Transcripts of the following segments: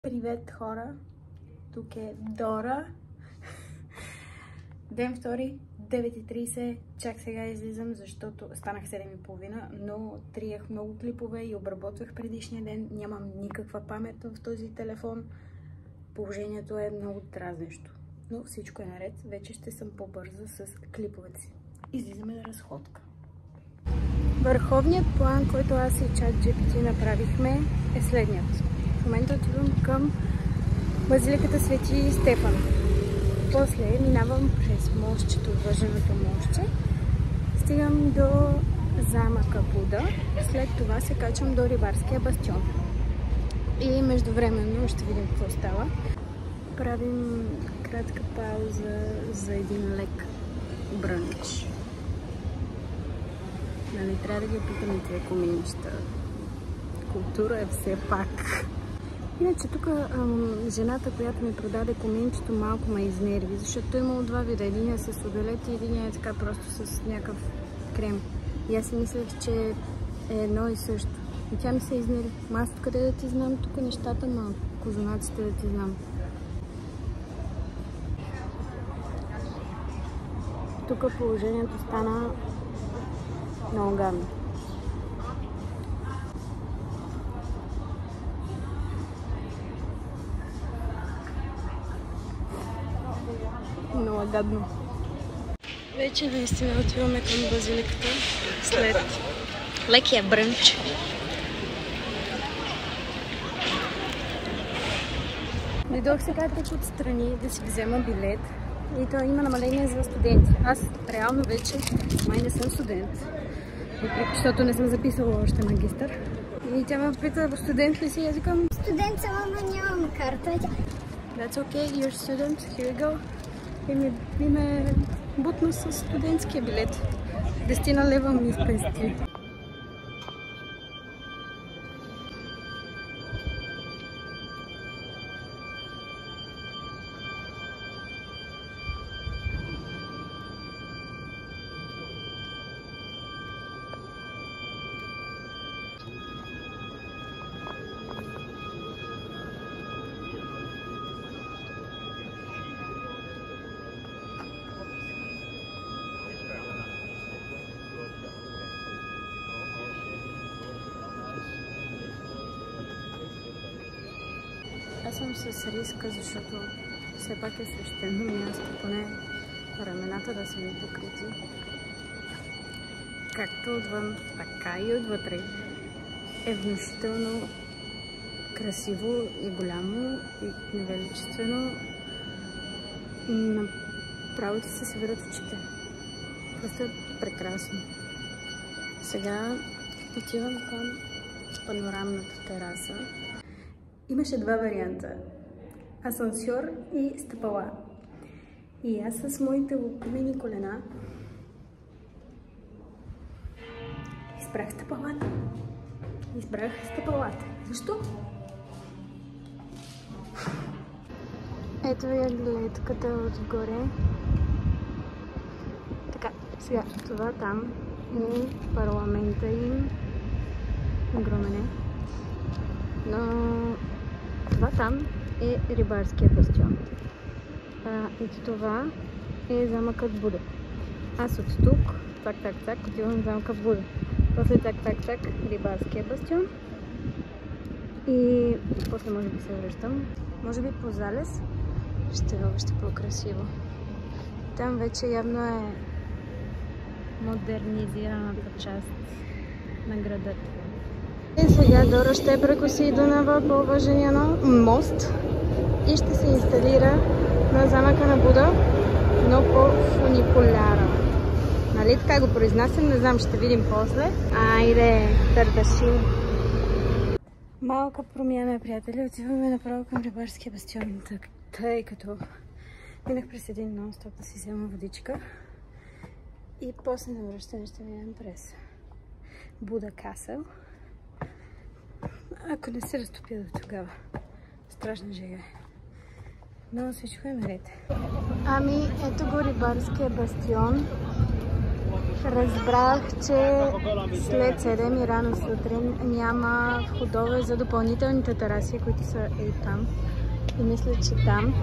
Привет, хора! Тук е Дора. Ден втори, 9:30. Чак сега излизам, защото станах 7:30, но триях много клипове и обработвах предишния ден. Нямам никаква памет в този телефон. Положението е много дразнещо. Но всичко е наред. Вече ще съм по-бърза с клиповете си. Излизаме на разходка. Върховният план, който аз и ChatGPT направихме, е следният. В момента отивам към базиликата Свети Стефан. После минавам през мостчето, въженото мостче. Стигам до замъка Буда. След това се качвам до Рибарския бастион. И междувременно ще видим какво става. Правим кратка пауза за един лек брънч. Нали, трябва да ги питаме тия коминища. Култура е все пак. Иначе тук жената, която ми продаде коминчето, малко ме изнерви, защото имало два вида. Единия с оделет и единия е така просто с някакъв крем. И аз си мислех, че е едно и също. И тя ми се изнерви. Аз къде да ти знам тук нещата, ма козунаците да ти знам. Тук положението стана много гадно. Много гадно. Вече наистина отиваме към базиликата след лекия брънч. Дойдох сега тук отстрани да си взема билет и то има намаление за студенти. Аз реално вече май не съм студент, защото не съм записала още магистър. И тя ме пита, студент ли си? Аз викам, студент съм, ама нямам карта. That's okay, you're student, here we go. И ме бутна с студентския билет. 10 лева ми спести. Аз съм с риска, защото все пак е свещено място, поне рамената да са ми покрити. Както отвън, така и отвътре. Е внушително красиво и голямо и невеличествено. Направо ти се свират очите. Просто е прекрасно. Сега отивам към панорамната тераса. Имаше два варианта. Асансьор и стъпала. И аз с моите лукавени колена избрах стъпалата. Защо? Ето я гледката отгоре. Така, сега това там е парламента им. Огромен е. Но това там е Рибарския бастион. Ето това е замъкът Буда. Аз от тук, цак, отивам в замъка Буда. После цак, Рибарския бастион. И после може би се връщам. Може би по залез ще е още по-красиво. Там вече явно е модернизираната част на града. И сега Дора ще прекоси Дунава по уважение на мост и ще се инсталира на замъка на Буда, но по-фуникуляра. Нали така го произнасям? Не знам, ще видим после. Айде, търдаши! Малка промяна, приятели. Отиваме направо към Рибарския бастион, тъй като минах през един нон-стоп да си взема водичка и после на връщане ще минем през Буда Касъл. Ако не се разтопя до тогава. Страшна жега е. Но всичко е наред. Ами, ето го Рибарския бастион. Разбрах, че след 7 и рано сутрин няма входове за допълнителните тераси, които са и там. И мисля, че там.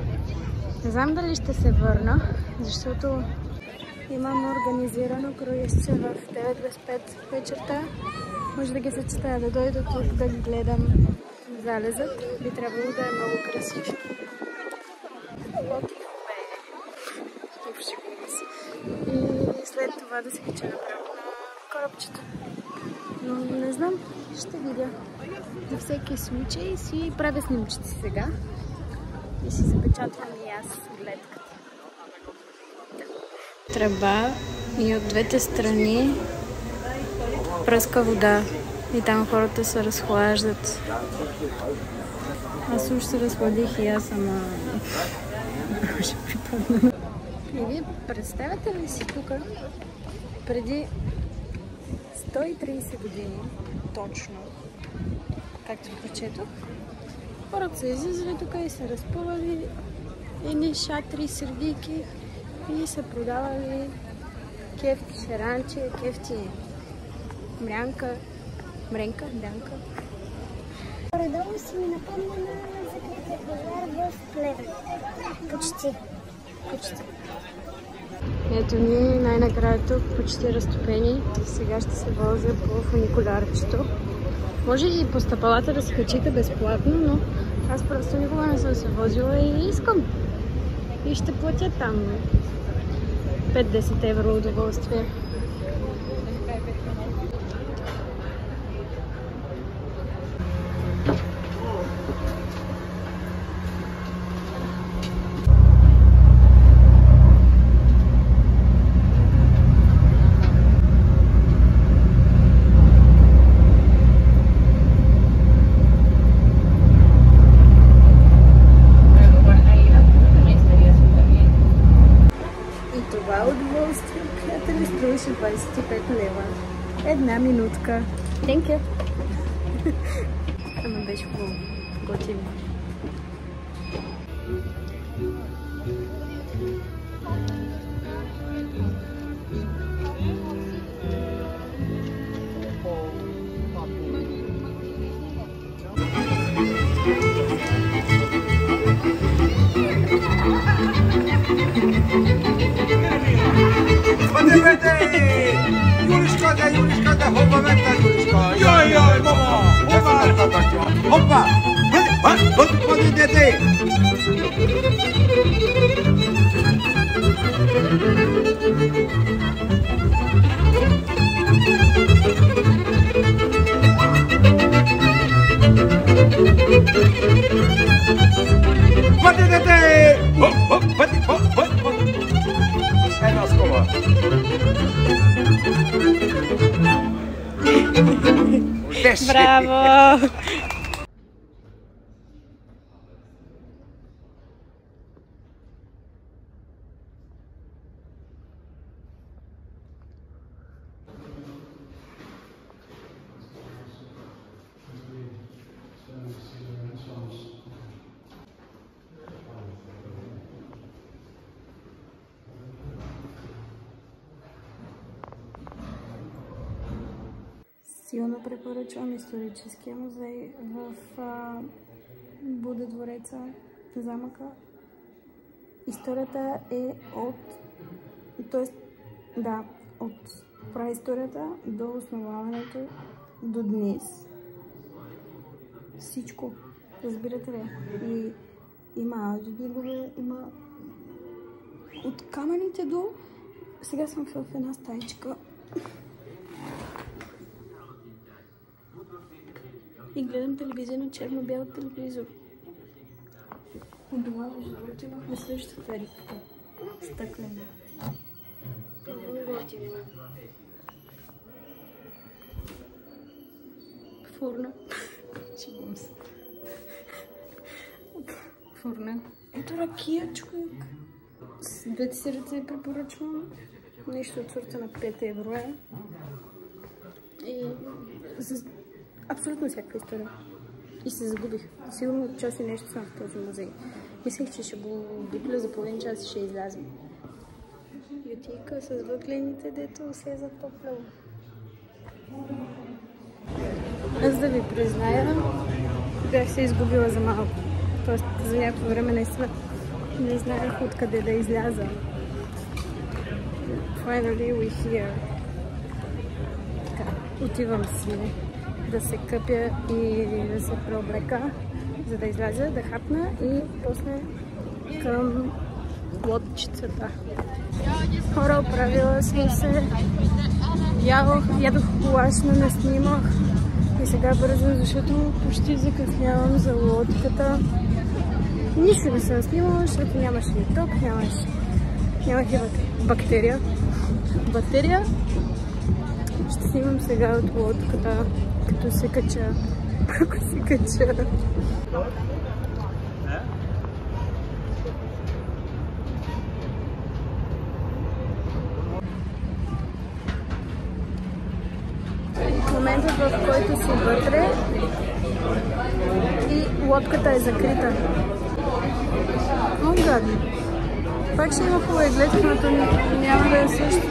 Не знам дали ще се върна, защото имам организирано круизче в 9 без 5 вечерта. Може да ги съчетая да дойда тук да гледам залезът. Би трябвало да е много красив. И след това да се кача направо на корабчето. Но не знам, ще видя. За всеки случай си правя снимчици сега и си запечатвам и аз гледката. Тръба и от двете страни пръска вода и там хората се разхлаждат. Аз уж се разхладих и аз, ама ще припадна. И вие представяте ли си тук преди 130 години точно, както прочетох, хората са излизали тук и са разпъвали едни шатри, сервийки и са продавали кефти шаранче, кефти мрянка, мрянка. Горе-долу си ми напомня на закрития пазар в Плевен. Почти. Ето ни най-накрая тук, почти разтопени. Сега ще се возя по фуникулярчето. Може и по стъпалата да се качите безплатно, но аз просто никога не съм се возила и искам. И ще платя там 5-10 евро удоволствие. Удоволствие, приятели, струваше 25 лева. Една минутка. Thank you. Ама беше хубаво. Готино. Juliska, hova mennään Juliska? Joi, mama! Hoppa! Vad är det? Vad är det? Hopp! En av skålar. Браво! Силно препоръчвам историческия музей в Буда двореца, замъка. Историята е от праисторията до основаването до днес. Всичко, разбирате ли? И има аудиодигове, има от камъните до... Сега съм в една стаичка. И гледам телевизия на черно-бял телевизор. От дома, между другото, имахме същата рибка. Стъклена. Готино. Фурна. Шибам се. Фурна. Ето ракия, човек. С двете си ръце препоръчвам. Нещо от сорта на 5 евро е. И абсолютно всякаква история. И се загубих. Сигурно от час и нещо съм в този музей. Мислех, че ще го бипля за половин час и ще излязем. И кутийка с въглените, дето се е затопляло. Аз да ви призная, бях се изгубила за малко. Тоест за някакво време наистина не знаех откъде да изляза. Finally we're here. Така, отивам си да се къпя и да се преоблека, за да изляза, да хапна и после към лодчицата. Хора, оправила съм се. Ядох колаш, но не снимах. И сега бързам, защото почти закъснявам за лодката. Нищо не съм снимала, защото нямаше ни ток, нямах и бактерия. Ще снимам сега от лодката, като се кача. Моментът, в който си вътре и лодката е закрита. Много гадно. Пак ще има хубави гледки, но няма да е също.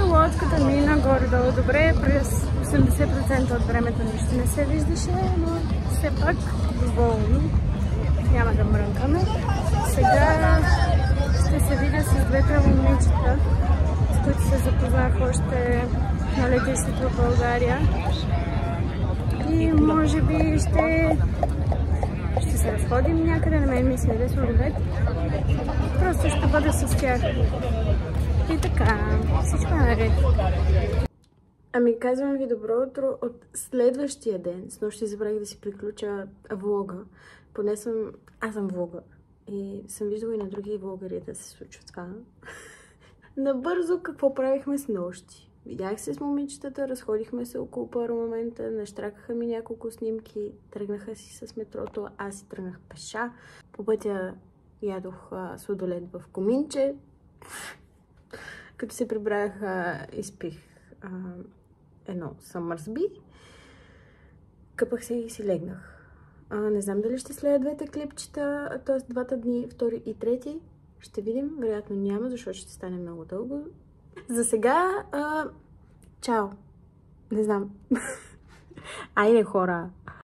Лодката мина горе-долу добре, през 80% от времето нищо не се виждаше, но все пак доволни. Няма да мрънкаме. Сега ще се видя с двете момичета, с които се запознах още на летището в България. И може би ще се разходим някъде, на мен ми се яде сладолед. Просто ще бъда с тях. И така, всичко е наред. Ами казвам ви добро утро от следващия ден. Снощи забравих да си приключа влога. Поне аз съм влогър. И съм виждала и на други влогари да се случва това. Набързо какво правихме снощи. Видях се с момичетата, разходихме се около парламента, наштракаха ми няколко снимки, тръгнаха си с метрото, аз си тръгнах пеша. По пътя ядох сладолед в коминче. Като се прибрах, изпих едно съмърсби. Къпах се и си легнах. Не знам дали ще следя двете клипчета, т.е. двата дни, втори и трети. Ще видим. Вероятно няма, защото ще стане много дълго. За сега, чао. Не знам. Айде, хора!